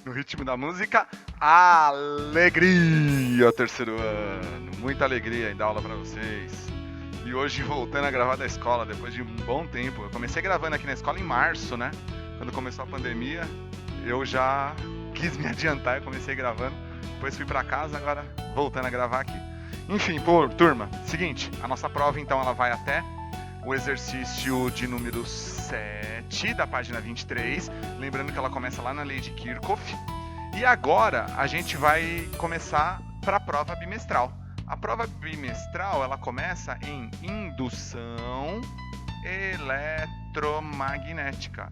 No ritmo da música, alegria, terceiro ano. Muita alegria em dar aula pra vocês. E hoje voltando a gravar da escola, depois de um bom tempo. Eu comecei gravando aqui na escola em março, né? Quando começou a pandemia, eu já quis me adiantar e comecei gravando. Depois fui pra casa, agora voltando a gravar aqui. Enfim, turma, seguinte, a nossa prova então ela vai até o exercício de número 7 da página 23, lembrando que ela começa lá na lei de Kirchhoff. E agora a gente vai começar para a prova bimestral. A prova bimestral ela começa em indução eletromagnética.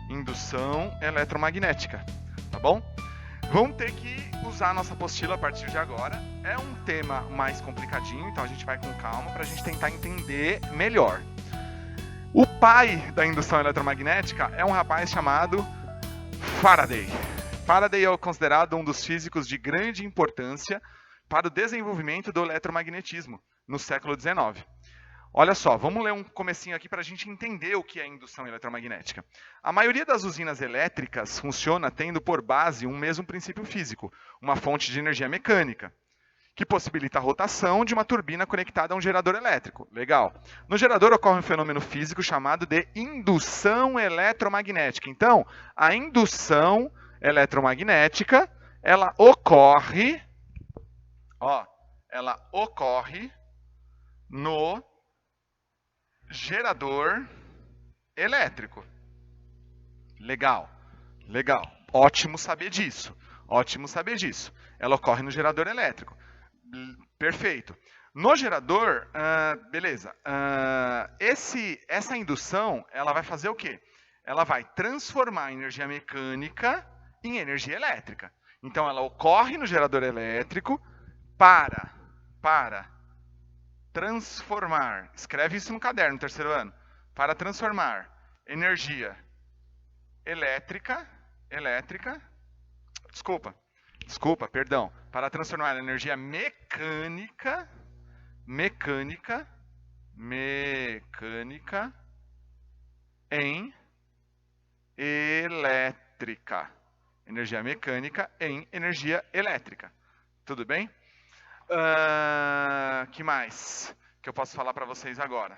Indução eletromagnética, tá bom? Vamos ter que usar a nossa apostila a partir de agora. É um tema mais complicadinho, então a gente vai com calma para a gente tentar entender melhor. O pai da indução eletromagnética é um rapaz chamado Faraday. Faraday é considerado um dos físicos de grande importância para o desenvolvimento do eletromagnetismo no século XIX. Olha só, vamos ler um comecinho aqui para a gente entender o que é indução eletromagnética. A maioria das usinas elétricas funciona tendo por base um mesmo princípio físico, uma fonte de energia mecânica, que possibilita a rotação de uma turbina conectada a um gerador elétrico. Legal. No gerador ocorre um fenômeno físico chamado de indução eletromagnética. Então, a indução eletromagnética, ela ocorre no gerador elétrico. Legal. Ótimo saber disso. Ela ocorre no gerador elétrico. Perfeito. No gerador, beleza. Essa indução, ela vai fazer o quê? Ela vai transformar a energia mecânica em energia elétrica. Então, ela ocorre no gerador elétrico para transformar, escreve isso no caderno, terceiro ano, para transformar energia para transformar energia mecânica em elétrica. Energia mecânica em energia elétrica. Tudo bem? Que mais que eu posso falar para vocês agora?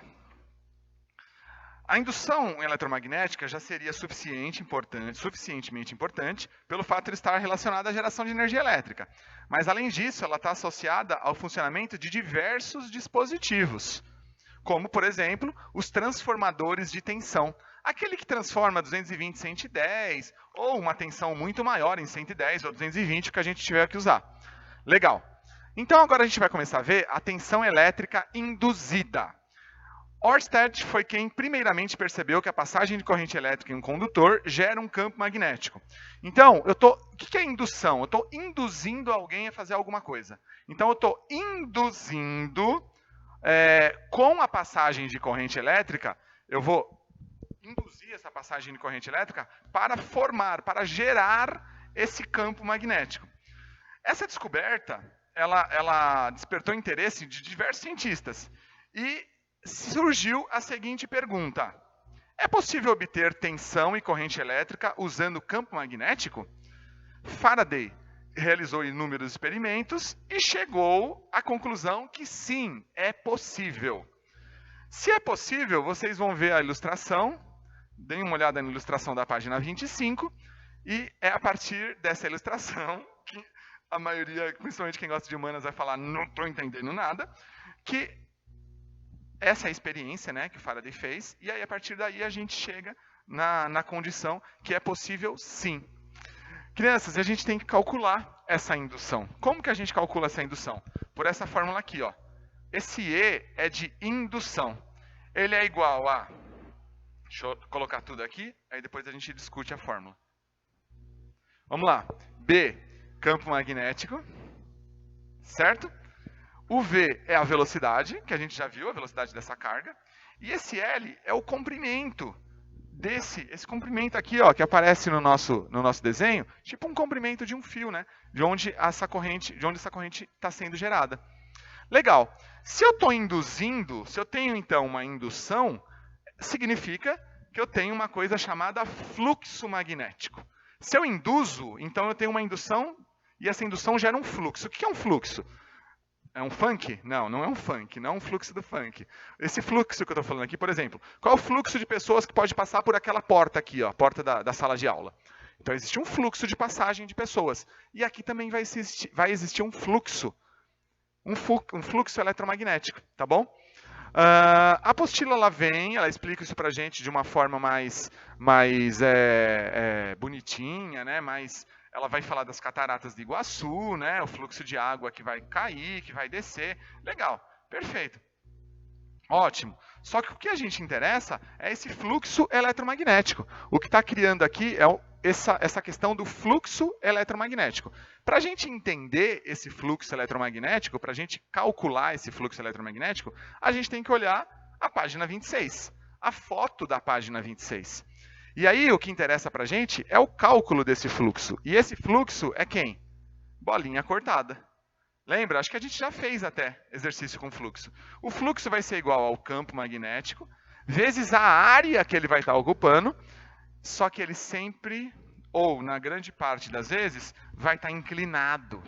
A indução eletromagnética já seria suficientemente importante pelo fato de estar relacionada à geração de energia elétrica. Mas, além disso, ela está associada ao funcionamento de diversos dispositivos, como, por exemplo, os transformadores de tensão. Aquele que transforma 220 em 110, ou uma tensão muito maior em 110 ou 220, que a gente tiver que usar. Legal. Então, agora a gente vai começar a ver a tensão elétrica induzida. Ørsted foi quem primeiramente percebeu que a passagem de corrente elétrica em um condutor gera um campo magnético. Então, o que é indução? Eu estou induzindo alguém a fazer alguma coisa. Então, eu estou induzindo, com a passagem de corrente elétrica, eu vou induzir essa passagem de corrente elétrica para gerar esse campo magnético. Essa descoberta, ela despertou interesse de diversos cientistas. E surgiu a seguinte pergunta: é possível obter tensão e corrente elétrica usando campo magnético? Faraday realizou inúmeros experimentos e chegou à conclusão que sim, é possível. Se é possível, vocês vão ver a ilustração, deem uma olhada na ilustração da página 25, e é a partir dessa ilustração que a maioria, principalmente quem gosta de humanas, vai falar, não estou entendendo nada, que essa é a experiência, né, que o Faraday fez, e aí a partir daí a gente chega na condição que é possível sim. Crianças, a gente tem que calcular essa indução. Como que a gente calcula essa indução? Por essa fórmula aqui, ó. Esse E é de indução. Ele é igual a... Deixa eu colocar tudo aqui, aí depois a gente discute a fórmula. Vamos lá. B, campo magnético, certo? O V é a velocidade, que a gente já viu, a velocidade dessa carga. E esse L é o comprimento esse comprimento aqui, ó, que aparece no nosso desenho, tipo um comprimento de um fio, né? De onde essa corrente está sendo gerada. Legal. Se eu estou induzindo, se eu tenho então uma indução, significa que eu tenho uma coisa chamada fluxo magnético. Se eu induzo, então eu tenho uma indução e essa indução gera um fluxo. O que é um fluxo? É um funk? Não, não é um funk, não é um fluxo do funk. Esse fluxo que eu estou falando aqui, por exemplo, qual é o fluxo de pessoas que pode passar por aquela porta aqui, ó, a porta da sala de aula? Então existe um fluxo de passagem de pessoas. E aqui também vai existir um fluxo eletromagnético, tá bom? A apostila ela vem, ela explica isso pra gente de uma forma mais bonitinha, né? Ela vai falar das cataratas de Iguaçu, né? O fluxo de água que vai cair, que vai descer. Legal, perfeito. Ótimo. Só que o que a gente interessa é esse fluxo eletromagnético. O que está criando aqui é essa questão do fluxo eletromagnético. Para a gente entender esse fluxo eletromagnético, para a gente calcular esse fluxo eletromagnético, a gente tem que olhar a página 26, a foto da página 26. E aí o que interessa para a gente é o cálculo desse fluxo. E esse fluxo é quem? Bolinha cortada. Lembra? Acho que a gente já fez até exercício com fluxo. O fluxo vai ser igual ao campo magnético, vezes a área que ele vai estar ocupando, só que ele sempre, ou na grande parte das vezes, vai estar inclinado.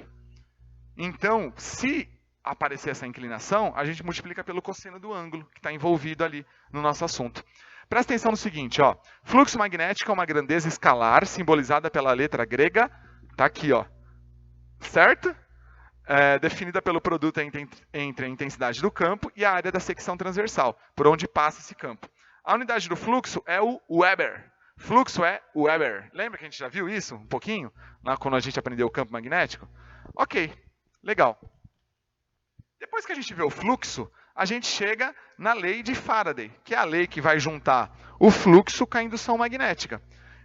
Então, se aparecer essa inclinação, a gente multiplica pelo cosseno do ângulo, que está envolvido ali no nosso assunto. Presta atenção no seguinte, ó. Fluxo magnético é uma grandeza escalar, simbolizada pela letra grega, tá aqui, ó. Certo? Definida pelo produto entre a intensidade do campo e a área da secção transversal, por onde passa esse campo. A unidade do fluxo é o Weber. Fluxo é Weber. Lembra que a gente já viu isso um pouquinho, lá quando a gente aprendeu o campo magnético? Ok, legal. Depois que a gente vê o fluxo, a gente chega na lei de Faraday, que é a lei que vai juntar o fluxo com a indução magnética.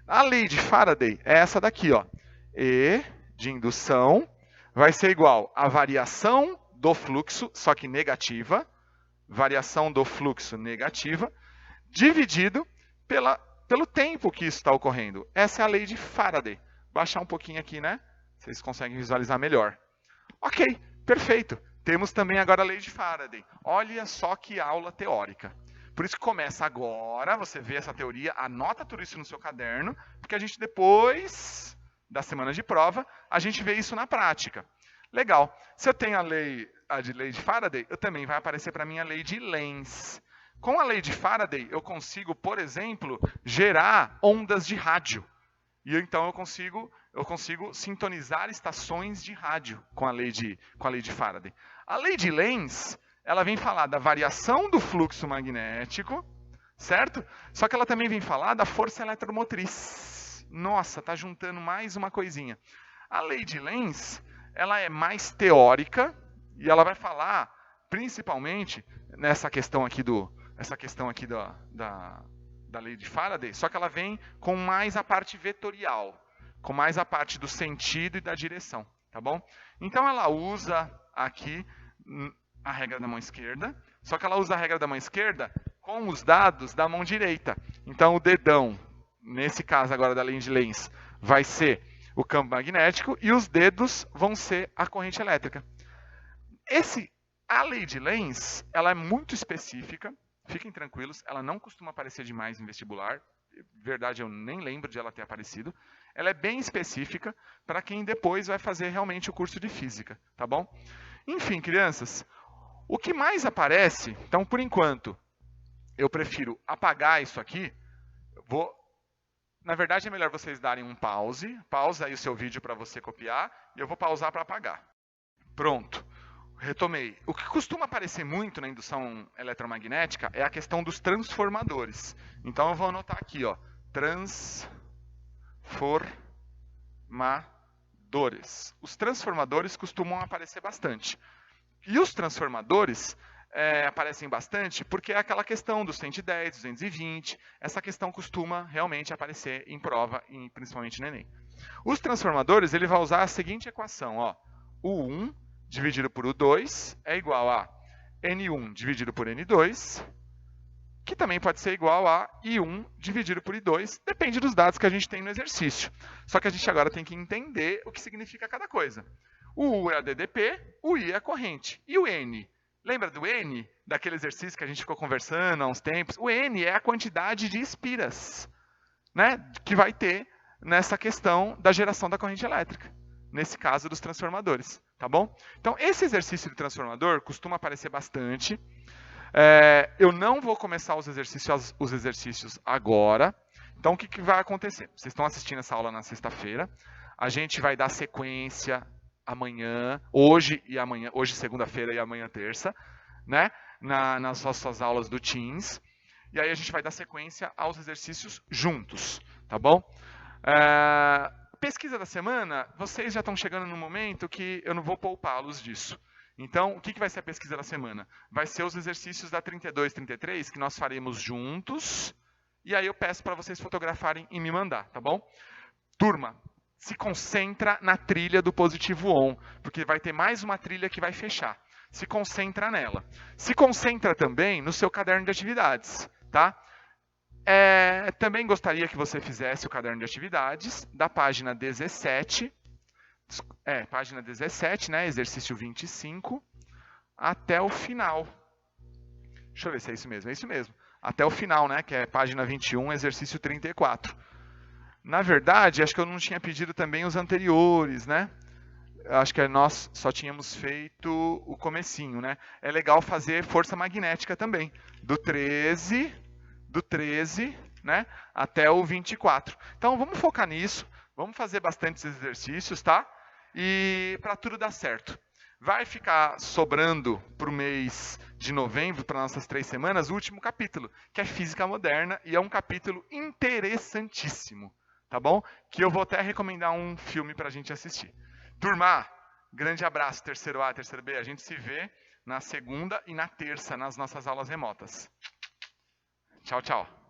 A lei de Faraday é essa daqui, ó. E de indução vai ser igual a variação do fluxo, só que negativa, variação do fluxo negativa, dividido pelo tempo que isso está ocorrendo. Essa é a lei de Faraday. Baixar um pouquinho aqui, né? Vocês conseguem visualizar melhor. Ok, perfeito. Temos também agora a lei de Faraday. Olha só que aula teórica. Por isso que começa agora, você vê essa teoria, anota tudo isso no seu caderno, porque a gente depois da semana de prova, a gente vê isso na prática. Legal. Se eu tenho a lei de Faraday, eu também vai aparecer para mim a lei de Lenz. Com a lei de Faraday, eu consigo, por exemplo, gerar ondas de rádio. E então eu consigo sintonizar estações de rádio com a lei de Faraday. A lei de Lenz, ela vem falar da variação do fluxo magnético, certo? Só que ela também vem falar da força eletromotriz. Nossa, tá juntando mais uma coisinha. A lei de Lenz, ela é mais teórica e ela vai falar principalmente nessa questão aqui da lei de Faraday, só que ela vem com mais a parte vetorial, com mais a parte do sentido e da direção, tá bom? Então ela usa aqui a regra da mão esquerda, só que ela usa a regra da mão esquerda com os dados da mão direita. Então o dedão, nesse caso agora da lei de Lenz, vai ser o campo magnético e os dedos vão ser a corrente elétrica. A lei de Lenz, ela é muito específica, fiquem tranquilos, ela não costuma aparecer demais em vestibular, verdade eu nem lembro de ela ter aparecido. Ela é bem específica para quem depois vai fazer realmente o curso de física, tá bom? Enfim, crianças, o que mais aparece, então por enquanto, eu prefiro apagar isso aqui, na verdade é melhor vocês darem um pause, pausa aí o seu vídeo para você copiar, e eu vou pausar para apagar. Pronto. Retomei. O que costuma aparecer muito na indução eletromagnética é a questão dos transformadores. Então eu vou anotar aqui, ó, transformadores. Os transformadores costumam aparecer bastante. E os transformadores aparecem bastante porque é aquela questão dos 110, 220. Essa questão costuma realmente aparecer em prova, principalmente no Enem. Os transformadores, ele vai usar a seguinte equação, ó, U1 dividido por U2 é igual a N1 dividido por N2, que também pode ser igual a I1 dividido por I2, depende dos dados que a gente tem no exercício. Só que a gente agora tem que entender o que significa cada coisa. O U é a DDP, o I é a corrente. E o N? Lembra do N? Daquele exercício que a gente ficou conversando há uns tempos? O N é a quantidade de espiras, né, que vai ter nessa questão da geração da corrente elétrica, nesse caso dos transformadores, tá bom? Então, esse exercício de transformador costuma aparecer bastante. Eu não vou começar os exercícios agora. Então, o que vai acontecer? Vocês estão assistindo essa aula na sexta-feira. A gente vai dar sequência amanhã, hoje e amanhã, hoje segunda-feira e amanhã terça, né? Nas nossas aulas do Teams. E aí a gente vai dar sequência aos exercícios juntos, tá bom? Pesquisa da semana, vocês já estão chegando no momento que eu não vou poupá-los disso. Então, o que vai ser a pesquisa da semana? Vai ser os exercícios da 32, 33, que nós faremos juntos. E aí eu peço para vocês fotografarem e me mandar, tá bom? Turma, se concentra na trilha do positivo on, porque vai ter mais uma trilha que vai fechar. Se concentra nela. Se concentra também no seu caderno de atividades, tá? Também gostaria que você fizesse o caderno de atividades da página 17, página 17, né, exercício 25, até o final. Deixa eu ver se é isso mesmo. Até o final, né, que é página 21, exercício 34. Na verdade, acho que eu não tinha pedido também os anteriores, né? Acho que nós só tínhamos feito o comecinho, né? É legal fazer força magnética também, do 13, né, até o 24. Então, vamos focar nisso, vamos fazer bastantes exercícios, tá? E para tudo dar certo. Vai ficar sobrando para o mês de novembro, para nossas 3 semanas, o último capítulo, que é Física Moderna, e é um capítulo interessantíssimo, tá bom? Que eu vou até recomendar um filme para a gente assistir. Turma, grande abraço, terceiro A, terceiro B. A gente se vê na segunda e na terça, nas nossas aulas remotas. Tchau, tchau.